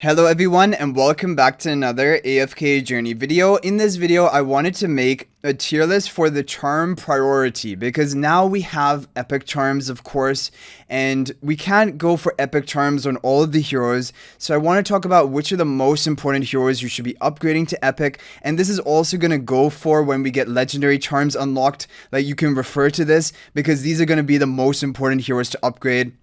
Hello everyone and welcome back to another AFK journey video. In this video, I wanted to make a tier list for the charm priority because now we have epic charms, of course, and we can't go for epic charms on all of the heroes. So I want to talk about which are the most important heroes you should be upgrading to epic, and this is also going to go for when we get legendary charms unlocked. Like, you can refer to this because these are going to be the most important heroes to upgrade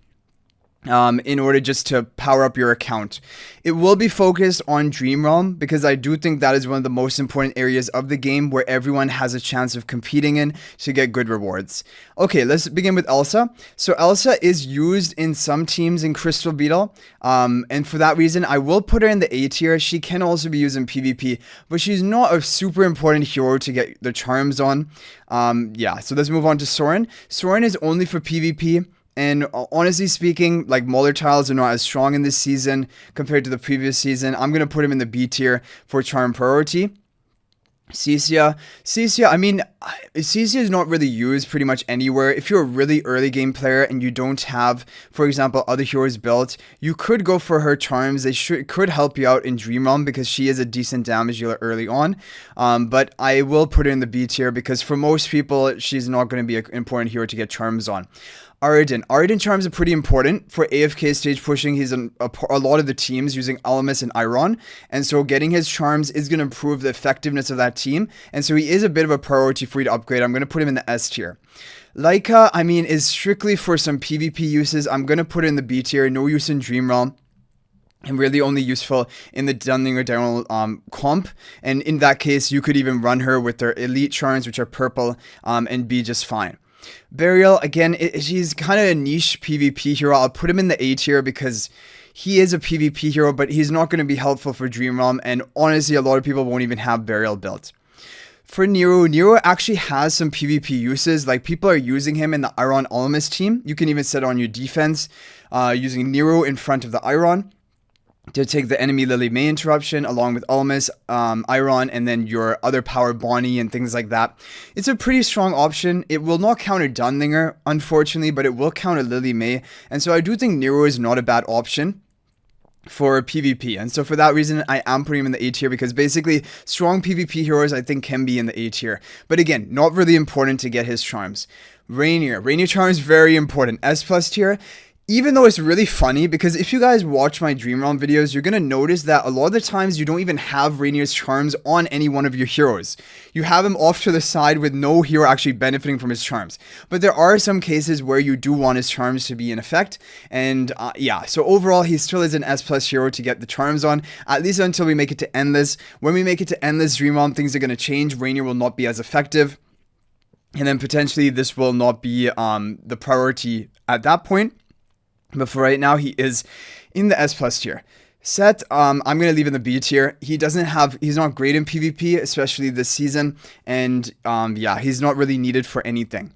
in order just to power up your account. It will be focused on Dream Realm because I do think that is one of the most important areas of the game where everyone has a chance of competing in to get good rewards. Okay, let's begin with Elsa. So Elsa is used in some teams in Crystal Beetle, and for that reason I will put her in the A tier. She can also be used in PvP, but she's not a super important hero to get the charms on. Yeah, so let's move on to Soren. Soren is only for PvP. And honestly speaking, like, Mauler tiles are not as strong in this season compared to the previous season. I'm going to put him in the B tier for charm priority. Cecia, I mean, Cecia is not really used pretty much anywhere. If you're a really early game player and you don't have, for example, other heroes built, you could go for her charms. They could help you out in Dream Realm because she is a decent damage dealer early on. But I will put her in the B tier because for most people, she's not going to be an important hero to get charms on. Arden charms are pretty important for AFK stage pushing. He's in a lot of the teams using Alamus and Iron, and so getting his charms is going to improve the effectiveness of that team, and so he is a bit of a priority for you to upgrade. I'm going to put him in the S tier. Leica, I mean, is strictly for some PvP uses. I'm going to put it in the B tier. No use in Dream Realm. And really only useful in the Dunning or Daryl comp, and in that case you could even run her with their elite charms, which are purple, and be just fine. Burial, again, he's kind of a niche PvP hero. I'll put him in the A tier because he is a PvP hero, but he's not going to be helpful for Dream Realm, and honestly a lot of people won't even have Burial built. For Nero actually has some PvP uses. Like, people are using him in the Iron Alamus team. You can even set on your defense using Nero in front of the Iron to take the enemy Lily May interruption along with Alamus, Iron, and then your other power Bonnie and things like that. It's a pretty strong option. It will not counter Dunlinger, unfortunately, but it will counter Lily May, and so I do think Nero is not a bad option for PvP, and so for that reason I am putting him in the A tier because basically strong PvP heroes I think can be in the A tier, but again, not really important to get his charms. Rainier charms, very important, S plus tier. Even though it's really funny, because if you guys watch my Dream Realm videos, you're going to notice that a lot of the times you don't even have Rainier's charms on any one of your heroes. You have him off to the side with no hero actually benefiting from his charms. But there are some cases where you do want his charms to be in effect. And yeah, so overall, he still is an S plus hero to get the charms on, at least until we make it to Endless. When we make it to Endless Dream Realm, things are going to change. Rainier will not be as effective. And then potentially this will not be the priority at that point. But for right now, he is in the S plus tier. Set, I'm going to leave in the B tier. He's not great in PvP, especially this season. And yeah, he's not really needed for anything.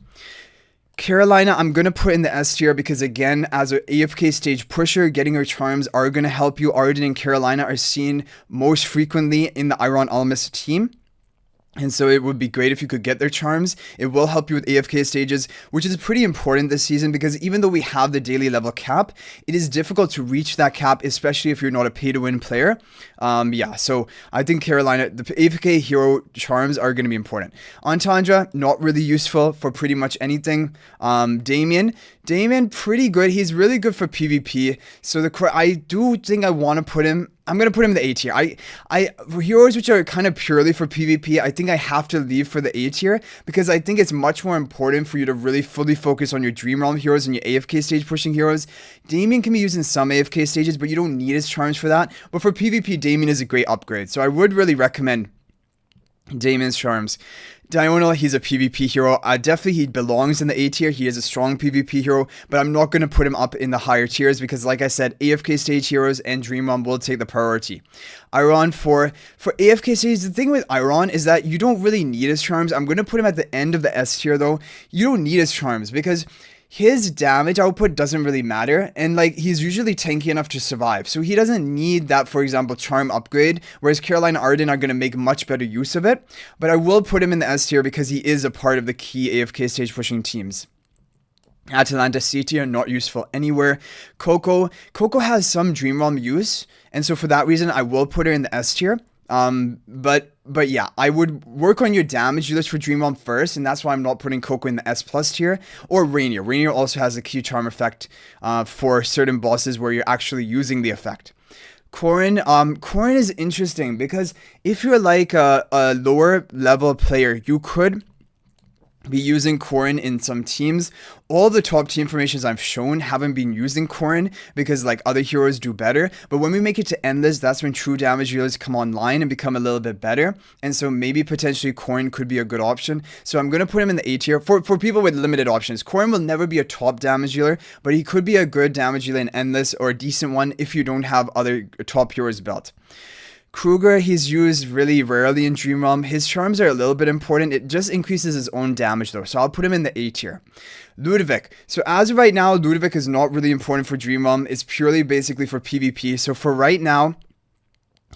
Carolina, I'm going to put in the S tier because, again, as an AFK stage pusher, getting her charms are going to help you. Arden and Carolina are seen most frequently in the Iron Alamus team. And so it would be great if you could get their charms. It will help you with AFK stages, which is pretty important this season because even though we have the daily level cap, it is difficult to reach that cap, especially if you're not a pay-to-win player. Yeah, so I think Carolina, the AFK hero charms are going to be important. Entendre, not really useful for pretty much anything. Damien, pretty good. He's really good for PvP. So I do think I want to put him. I'm going to put him in the A tier. For heroes which are kind of purely for PvP, I think I have to leave for the A tier because I think it's much more important for you to really fully focus on your Dream Realm heroes and your AFK stage pushing heroes. Damien can be used in some AFK stages, but you don't need his charms for that. But for PvP, Damien is a great upgrade. So I would really recommend Damien's charms. Diurnal, he's a PvP hero. Definitely he belongs in the A tier. He is a strong PvP hero, but I'm not going to put him up in the higher tiers because, like I said, AFK stage heroes and Dream Realm will take the priority. Iron, for AFK stage, the thing with Iron is that you don't really need his charms. I'm going to put him at the end of the S tier though. You don't need his charms because his damage output doesn't really matter, and like, he's usually tanky enough to survive, so he doesn't need that, for example, charm upgrade, whereas Carolina Arden are going to make much better use of it. But I will put him in the S tier because he is a part of the key AFK stage pushing teams. Atalanta C tier, not useful anywhere. Coco has some Dream Realm use, and so for that reason, I will put her in the S tier. But yeah, I would work on your damage dealers for Dream Realm first, and that's why I'm not putting Coco in the S plus tier. Or Rainier. Rainier also has a key charm effect for certain bosses where you're actually using the effect. Corrin is interesting because if you're like a lower level player, you could be using Corrin in some teams. All the top team formations I've shown haven't been using Corrin because like other heroes do better. But when we make it to Endless, that's when true damage dealers come online and become a little bit better. And so maybe potentially Corrin could be a good option. So I'm going to put him in the A tier for people with limited options. Corrin will never be a top damage dealer, but he could be a good damage dealer in Endless or a decent one if you don't have other top heroes built. Kruger, he's used really rarely in Dream Realm. His charms are a little bit important. It just increases his own damage though, so I'll put him in the A tier. Ludovic. So as of right now, Ludovic is not really important for Dream Realm. It's purely basically for PvP. So for right now,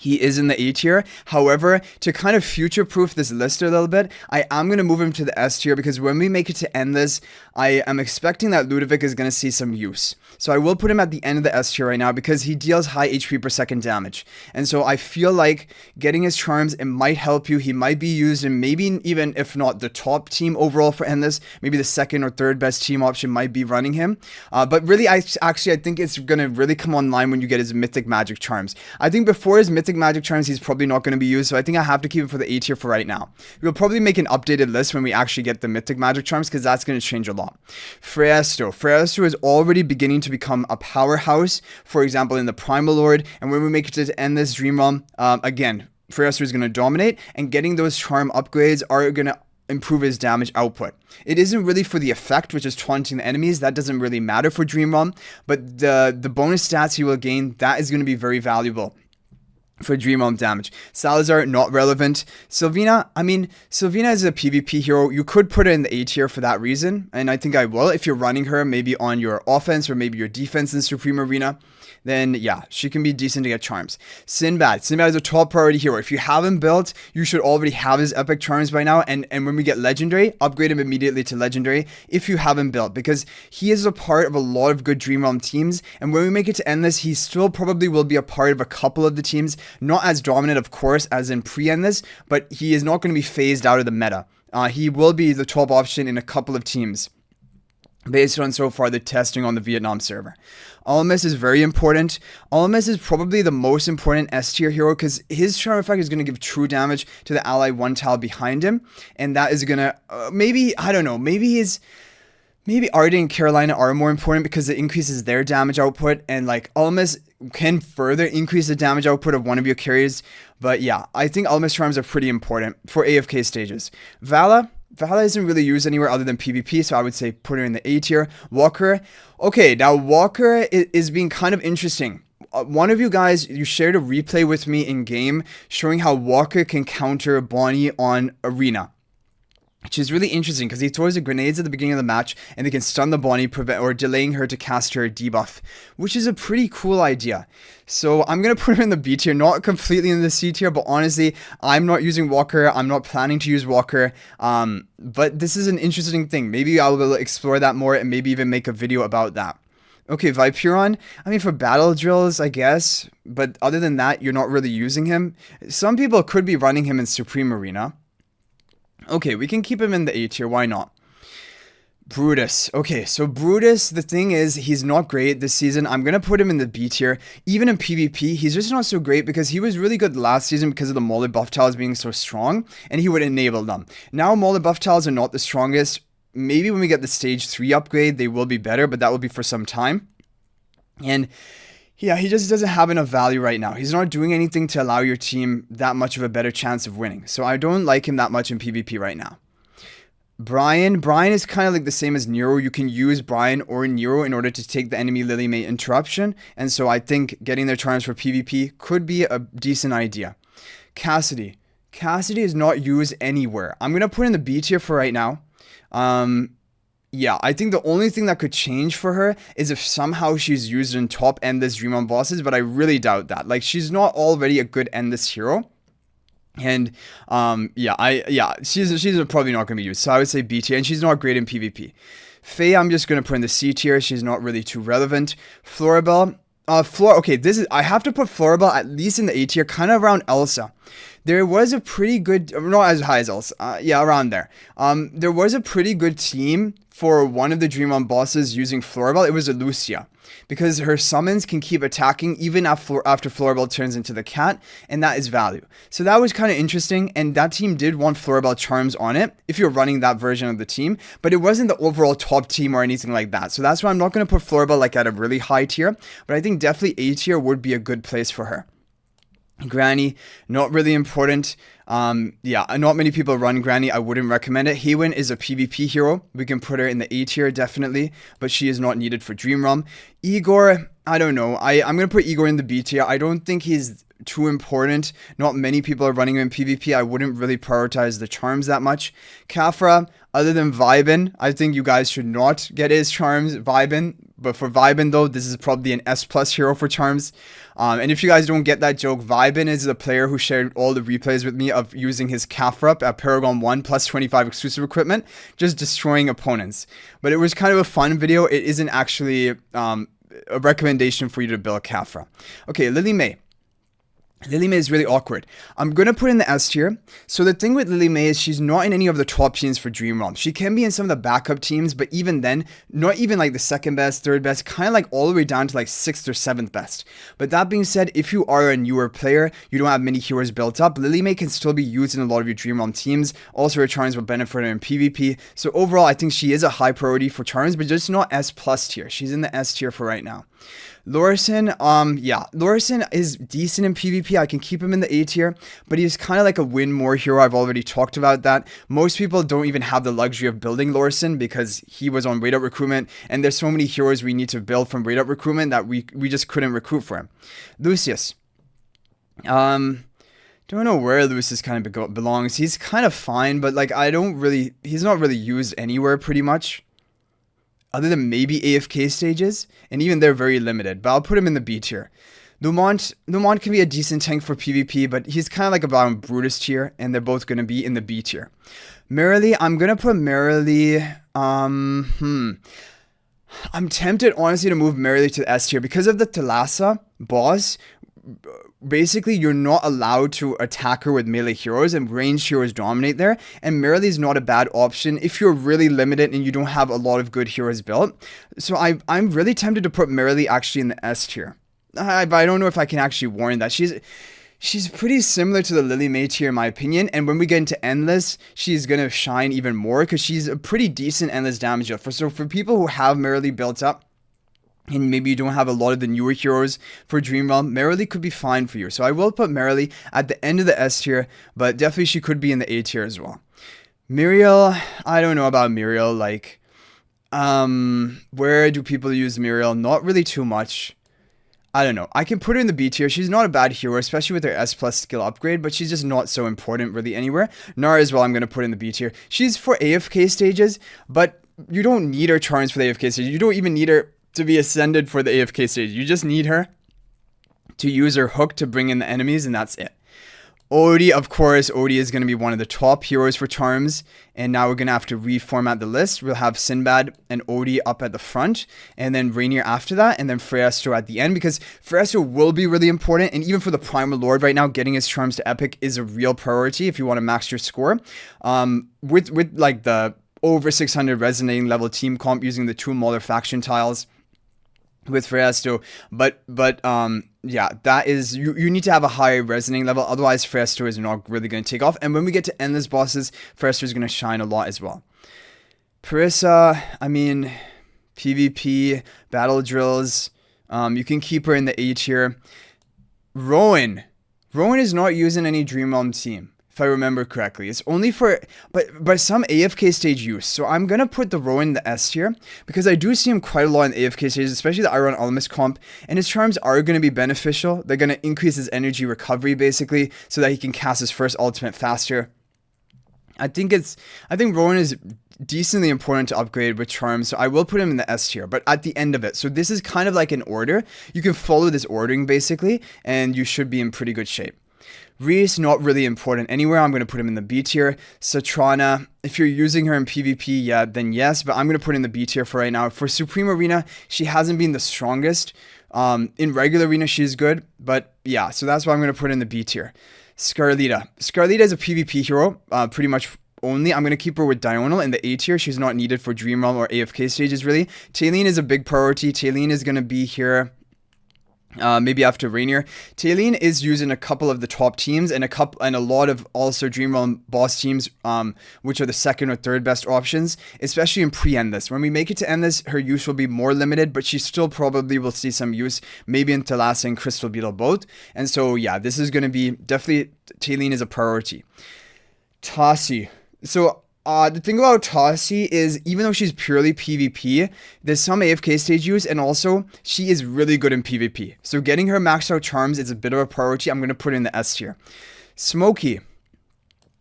he is in the A tier. However, to kind of future-proof this list a little bit, I am going to move him to the S tier because when we make it to Endless, I am expecting that Ludovic is going to see some use. So I will put him at the end of the S tier right now because he deals high HP per second damage. And so I feel like getting his charms, it might help you. He might be used in maybe even if not the top team overall for Endless, maybe the second or third best team option might be running him. But really, I think it's going to really come online when you get his Mythic Magic charms. I think before his Mythic Magic charms, he's probably not going to be used, so I think I have to keep him for the A tier for right now. We'll probably make an updated list when we actually get the Mythic Magic charms because that's going to change a lot. Freyasto is already beginning to become a powerhouse, for example in the Primal Lord, and when we make it to end this Dream Realm, again, Freyasto is going to dominate, and getting those charm upgrades are going to improve his damage output. It isn't really for the effect, which is taunting the enemies. That doesn't really matter for Dream Realm, but the bonus stats he will gain, that is going to be very valuable for Dream Realm damage. Salazar, not relevant. Sylvina is a PvP hero. You could put her in the A tier for that reason, and I think I will. If you're running her maybe on your offense or maybe your defense in Supreme Arena, then yeah, she can be decent to get charms. Sinbad is a top priority hero. If you have him built, you should already have his epic charms by now, and when we get legendary, upgrade him immediately to legendary if you have him built, because he is a part of a lot of good Dream Realm teams, and when we make it to Endless, he still probably will be a part of a couple of the teams, not as dominant of course as in pre-Endless, but he is not going to be phased out of the meta. He will be the top option in a couple of teams based on so far the testing on the Vietnam server. Almas is very important. Almas is probably the most important S tier hero because his charm effect is going to give true damage to the ally one tile behind him, and that is going to maybe Arden and Carolina are more important because it increases their damage output, and like Almas can further increase the damage output of one of your carries. But yeah, I think Almas charms are pretty important for AFK stages. Vala isn't really used anywhere other than PvP, so I would say put her in the A tier. Walker. Okay, now Walker is being kind of interesting. One of you guys, you shared a replay with me in game showing how Walker can counter Bonnie on Arena, which is really interesting because he throws the grenades at the beginning of the match and they can stun the Bonnie, or delaying her to cast her debuff, which is a pretty cool idea. So I'm going to put her in the B tier, not completely in the C tier, but honestly, I'm not using Walker. I'm not planning to use Walker. But this is an interesting thing. Maybe I will explore that more and maybe even make a video about that. Okay, Vipuron, for battle drills, I guess, but other than that, you're not really using him. Some people could be running him in Supreme Arena. Okay, we can keep him in the A tier, why not? Brutus. Okay, so Brutus, the thing is, he's not great this season. I'm going to put him in the B tier. Even in PvP, he's just not so great because he was really good last season because of the Molly buff tiles being so strong, and he would enable them. Now, Molly buff tiles are not the strongest. Maybe when we get the stage 3 upgrade, they will be better, but that will be for some time. And yeah, he just doesn't have enough value right now. He's not doing anything to allow your team that much of a better chance of winning. So I don't like him that much in PvP right now. Brian is kind of like the same as Nero. You can use Brian or Nero in order to take the enemy Lily Mate interruption. And so I think getting their charms for PvP could be a decent idea. Cassidy is not used anywhere. I'm going to put in the B tier for right now. Yeah, I think the only thing that could change for her is if somehow she's used in top Endless Dream on bosses, but I really doubt that. Like, she's not already a good Endless hero. And, she's probably not going to be used. So I would say B tier, and she's not great in PvP. Faye, I'm just gonna put in the C tier. She's not really too relevant. Floribel. Okay, I have to put Floribel at least in the A tier, kind of around Elsa. There was a pretty good, not as high as Elsa, yeah, around there. There was a pretty good team for one of the Dream Realm bosses using Floribel. It was a Lucia, because her summons can keep attacking even after Floribel turns into the cat, and that is value. So that was kind of interesting, and that team did want Floribel charms on it, if you're running that version of the team, but it wasn't the overall top team or anything like that. So that's why I'm not going to put Floribel like at a really high tier, but I think definitely A tier would be a good place for her. Granny, not really important. Yeah, not many people run Granny. I wouldn't recommend it. Haywin is a PvP hero. We can put her in the A tier definitely, but she is not needed for Dream Realm. Igor, I don't know. I'm gonna put Igor in the B tier. I don't think he's too important. Not many people are running him in PvP. I wouldn't really prioritize the charms that much. Kafra, other than Vibin, I think you guys should not get his charms, Vibin. But for Vibin though, this is probably an S+ hero for charms. And if you guys don't get that joke, Vibin is the player who shared all the replays with me of using his Kafra at Paragon 1 plus 25 exclusive equipment, just destroying opponents. But it was kind of a fun video. It isn't actually a recommendation for you to build Kafra. Okay, Lily May. Lily May is really awkward. I'm going to put in the S tier. So the thing with Lily May is she's not in any of the top teams for Dream Realm. She can be in some of the backup teams, but even then, not even like the second best, third best, kind of like all the way down to like 6th or 7th best. But that being said, if you are a newer player, you don't have many heroes built up, Lily May can still be used in a lot of your Dream Realm teams. Also, her charms will benefit her in PvP. So overall, I think she is a high priority for charms, but just not S+ tier. She's in the S tier for right now. Lorison, yeah, Lorison is decent in PvP. I can keep him in the A tier, but he's kind of like a win more hero. I've already talked about that. Most people don't even have the luxury of building Lorison because he was on raid up recruitment, and there's so many heroes we need to build from raid up recruitment that we just couldn't recruit for him. Lucius, don't know where Lucius kind of belongs. He's kind of fine, but like he's not really used anywhere pretty much, other than maybe AFK stages, and even they're very limited, but I'll put him in the B tier. Lumont can be a decent tank for PvP, but he's kind of like about Brutus tier, and they're both going to be in the B tier. Merrily, I'm going to put Merrily, I'm tempted, honestly, to move Merrily to the S tier, because of the Thalassa boss. Basically, you're not allowed to attack her with melee heroes, and ranged heroes dominate there, and Merrily is not a bad option if you're really limited and you don't have a lot of good heroes built. So I'm really tempted to put Merrily actually in the S tier. But I don't know if I can actually warrant that. She's pretty similar to the Lily May tier in my opinion, and when we get into Endless, she's gonna shine even more because she's a pretty decent Endless damage dealer. So for people who have Merrily built up, and maybe you don't have a lot of the newer heroes for Dream Realm, Merrily could be fine for you. So I will put Merrily at the end of the S tier, but definitely she could be in the A tier as well. Muriel, I don't know about Muriel. Like, where do people use Muriel? Not really too much. I don't know. I can put her in the B tier. She's not a bad hero, especially with her S+ skill upgrade, but she's just not so important really anywhere. Nara as well, I'm going to put in the B tier. She's for AFK stages, but you don't need her charms for the AFK stage. You don't even need her to be ascended for the AFK stage. You just need her to use her hook to bring in the enemies, and that's it. Odie, of course, Odie is going to be one of the top heroes for charms, and now we're going to have to reformat the list. We'll have Sinbad and Odie up at the front, and then Rainier after that, and then Freyasto at the end, because Freyasto will be really important, and even for the Primal Lord right now, getting his charms to Epic is a real priority if you want to max your score. With like the over 600 resonating level team comp using the 2 Mauler faction tiles with Freyasto, but yeah, that is, you need to have a high resonating level, otherwise Freyasto is not really going to take off, and when we get to Endless bosses, Freyasto is going to shine a lot as well. Parissa, I mean, PvP, battle drills, you can keep her in the A tier. Rowan is not using any Dream Realm team, if I remember correctly. It's only for, but some AFK stage use. So I'm going to put the Rowan in the S tier, because I do see him quite a lot in AFK stages, especially the Iron Alchemist comp, and his charms are going to be beneficial. They're going to increase his energy recovery, basically, so that he can cast his first ultimate faster. I think Rowan is decently important to upgrade with charms, so I will put him in the S tier, but at the end of it. So this is kind of like an order. You can follow this ordering, basically, and you should be in pretty good shape. Reese, not really important anywhere. I'm going to put him in the B tier. Satrana, if you're using her in PvP, yeah, then yes, but I'm going to put in the B tier for right now. For Supreme Arena, she hasn't been the strongest. In regular arena, she's good, but yeah, so that's why I'm going to put in the B tier. Scarlita. Scarlita is a PvP hero, pretty much only. I'm going to keep her with Diurnal in the A tier. She's not needed for Dream Realm or AFK stages, really. Taylene is a big priority. Taylene is going to be here maybe after Rainier. Taylene is used in a couple of the top teams and a lot of also Dream Realm boss teams, which are the second or third best options, especially in pre-Endless. When we make it to Endless, her use will be more limited, but she still probably will see some use, maybe in Thalassa and Crystal Beetle both. And so yeah, this is going to be definitely, Taylene is a priority. Tassi. So the thing about Tassi is, even though she's purely PvP, there's some AFK stage use, and also, she is really good in PvP. So getting her maxed out charms is a bit of a priority. I'm going to put her in the S tier. Smokey.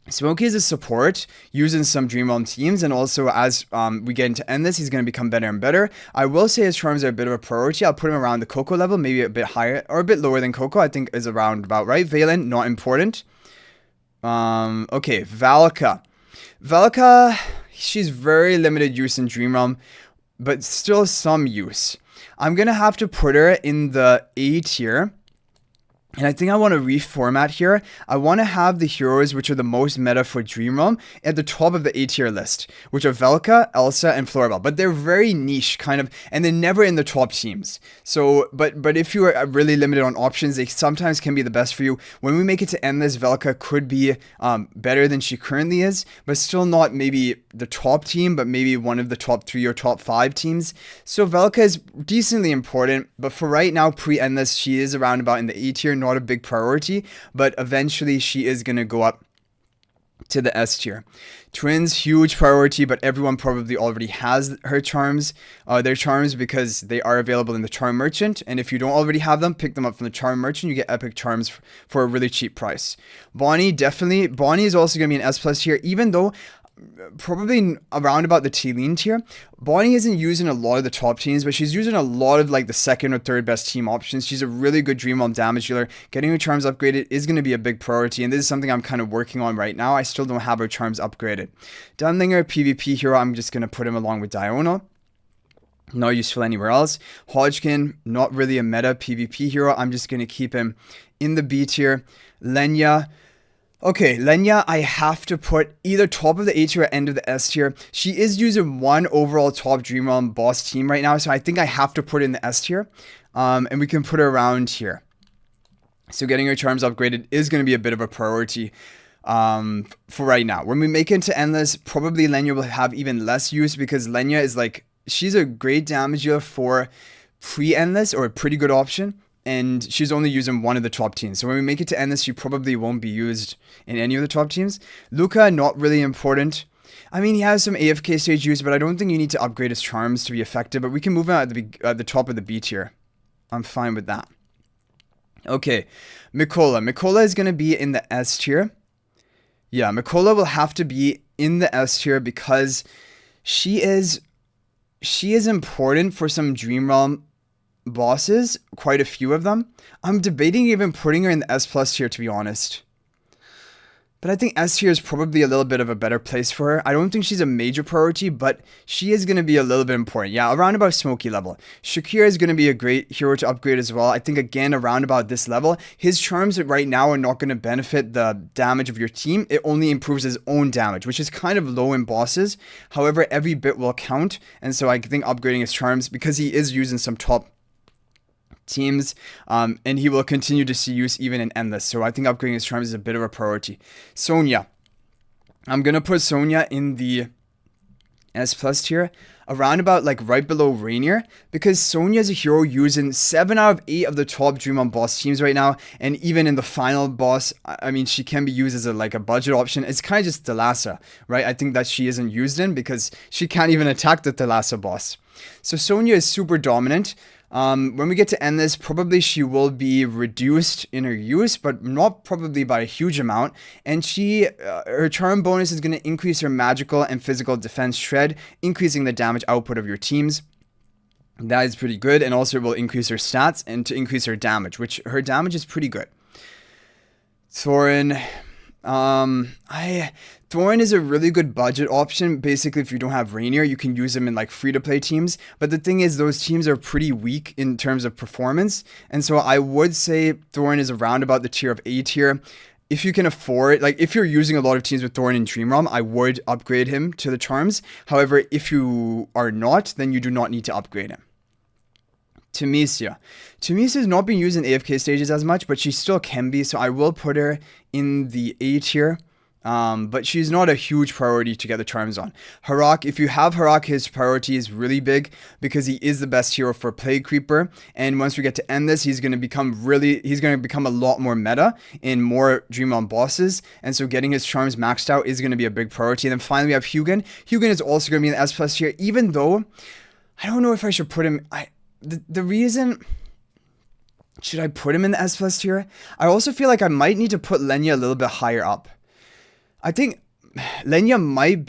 Smokey is a support, used in some Dream Realm teams, and also as we get into Endless, he's going to become better and better. I will say his charms are a bit of a priority. I'll put him around the Coco level, maybe a bit higher, or a bit lower than Coco, I think is around about right. Valen, not important. Okay, Valka. Valka, she's very limited use in Dream Realm, but still some use. I'm going to have to put her in the A tier. And I think I want to reformat here. I want to have the heroes which are the most meta for Dream Realm at the top of the A tier list, which are Velka, Elsa, and Floribel. But they're very niche, kind of, and they're never in the top teams. So, but if you are really limited on options, they sometimes can be the best for you. When we make it to Endless, Velka could be better than she currently is, but still not maybe the top team, but maybe one of the top 3 or top 5 teams. So Velka is decently important, but for right now, pre-Endless, she is around about in the A tier. Not a big priority, but eventually she is going to go up to the S tier. Twins, huge priority, but everyone probably already has her charms, their charms, because they are available in the Charm Merchant, and if you don't already have them, pick them up from the Charm Merchant. You get epic charms for a really cheap price. Bonnie, definitely. Bonnie is also going to be an S plus tier, even though probably around about the Taylene tier. Bonnie isn't used in a lot of the top teams, but she's used in a lot of like the second or third best team options. She's a really good Dream Realm damage dealer. Getting her charms upgraded is going to be a big priority, and this is something I'm kind of working on right now. I still don't have her charms upgraded. Dunlinger, PvP hero, I'm just going to put him along with Diona. Not useful anywhere else. Hodgkin, not really a meta PvP hero. I'm just going to keep him in the B tier. Lenya. Okay, Lenya, I have to put either top of the A tier or end of the S tier. She is using one overall top Dream Realm boss team right now, so I think I have to put her in the S tier. And we can put her around here. So getting her charms upgraded is going to be a bit of a priority for right now. When we make it to Endless, probably Lenya will have even less use, because Lenya is like, she's a great damage dealer for pre-Endless, or a pretty good option. And she's only using one of the top teams. So when we make it to Endless, she probably won't be used in any of the top teams. Luca, not really important. I mean, he has some AFK stage use, but I don't think you need to upgrade his charms to be effective. But we can move him at the top of the B tier. I'm fine with that. Okay, Mikola. Mikola is going to be in the S tier. Yeah, Mikola will have to be in the S tier because she is important for some Dream Realm bosses, quite a few of them. I'm debating even putting her in the S plus tier, to be honest. But I think S tier is probably a little bit of a better place for her. I don't think she's a major priority, but she is going to be a little bit important. Yeah, around about Smokey level. Shakir is going to be a great hero to upgrade as well. I think, again, around about this level. His charms right now are not going to benefit the damage of your team. It only improves his own damage, which is kind of low in bosses. However, every bit will count. And so I think upgrading his charms, because he is using some top teams, and he will continue to see use even in Endless. So I think upgrading his charms is a bit of a priority. Sonya. I'm going to put Sonya in the S plus tier, around about like right below Rainier, because Sonya is a hero using 7 out of 8 of the top Dream Realm boss teams right now, and even in the final boss, I mean, she can be used as a budget option. It's kind of just Thalassa, right? I think that she isn't used in because she can't even attack the Thalassa boss. So Sonya is super dominant. When we get to end this, probably she will be reduced in her use, but not probably by a huge amount. And her charm bonus is going to increase her magical and physical defense shred, increasing the damage output of your teams. That is pretty good, and also it will increase her stats and to increase her damage, which her damage is pretty good. Thorin. I Thorin is a really good budget option. Basically, if you don't have Rainier, you can use him in like free-to-play teams. But the thing is, those teams are pretty weak in terms of performance, and so I would say Thorin is around about the tier of A tier. If you can afford, like if you're using a lot of teams with Thorin and Dream Realm, I would upgrade him to the charms. However, if you are not, then you do not need to upgrade him. Timisia. Timisia has not been used in AFK stages as much, but she still can be, so I will put her in the A tier. But she's not a huge priority to get the charms on. Harak, if you have Harak, his priority is really big because he is the best hero for Plague Creeper. And once we get to end this, he's going to become a lot more meta in more Dream Realm bosses. And so getting his charms maxed out is going to be a big priority. And then finally we have Hugin. Hugin is also going to be in the S plus tier, even though I don't know if I should put him. The reason, should I put him in the S plus tier? I also feel like I might need to put Lenya a little bit higher up. I think Lenya might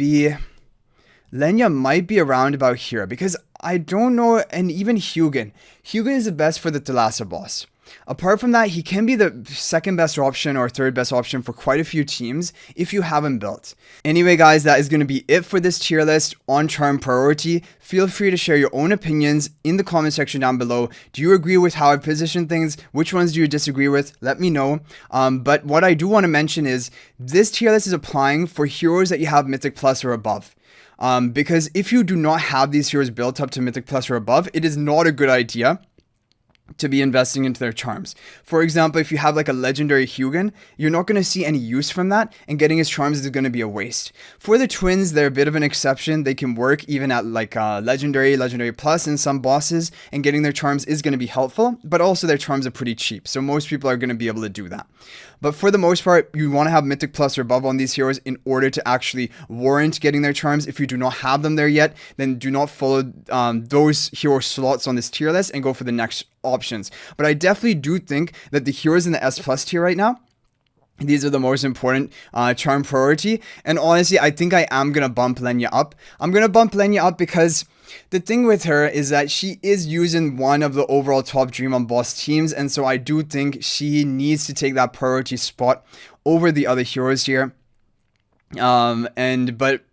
be around about here because I don't know, and even Hugin. Hugin is the best for the Thalassa boss. Apart from that, he can be the second best option or third best option for quite a few teams if you have him built. Anyway, guys, that is going to be it for this tier list on charm priority. Feel free to share your own opinions in the comment section down below. Do you agree with how I position things? Which ones do you disagree with? Let me know. But what I do want to mention is this tier list is applying for heroes that you have Mythic Plus or above. Because if you do not have these heroes built up to Mythic Plus or above, it is not a good idea to be investing into their charms. For example, if you have like a legendary Hugin, you're not going to see any use from that, and getting his charms is going to be a waste. For the twins, they're a bit of an exception. They can work even at like legendary plus in some bosses, and getting their charms is going to be helpful, but also their charms are pretty cheap, so most people are going to be able to do that. But for the most part, you want to have Mythic Plus or above on these heroes in order to actually warrant getting their charms. If you do not have them there yet, then do not follow those hero slots on this tier list and go for the next options. But I definitely do think that the heroes in the S plus tier right now, these are the most important charm priority. And honestly, I think I am going to bump Lenya up. I'm going to bump Lenya up because the thing with her is that she is using one of the overall top Dream Realm boss teams. And so I do think she needs to take that priority spot over the other heroes here.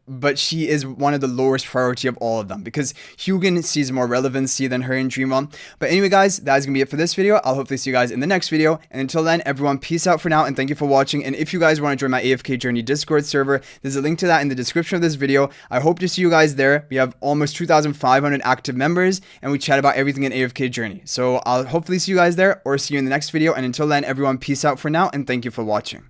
But she is one of the lowest priority of all of them because Hugin sees more relevancy than her in Dream Realm. But anyway, guys, that is gonna be it for this video. I'll hopefully see you guys in the next video. And until then, everyone, peace out for now, and thank you for watching. And if you guys want to join my AFK Journey Discord server, there's a link to that in the description of this video. I hope to see you guys there. We have almost 2,500 active members, and we chat about everything in AFK Journey. So I'll hopefully see you guys there, or see you in the next video. And until then, everyone, peace out for now, and thank you for watching.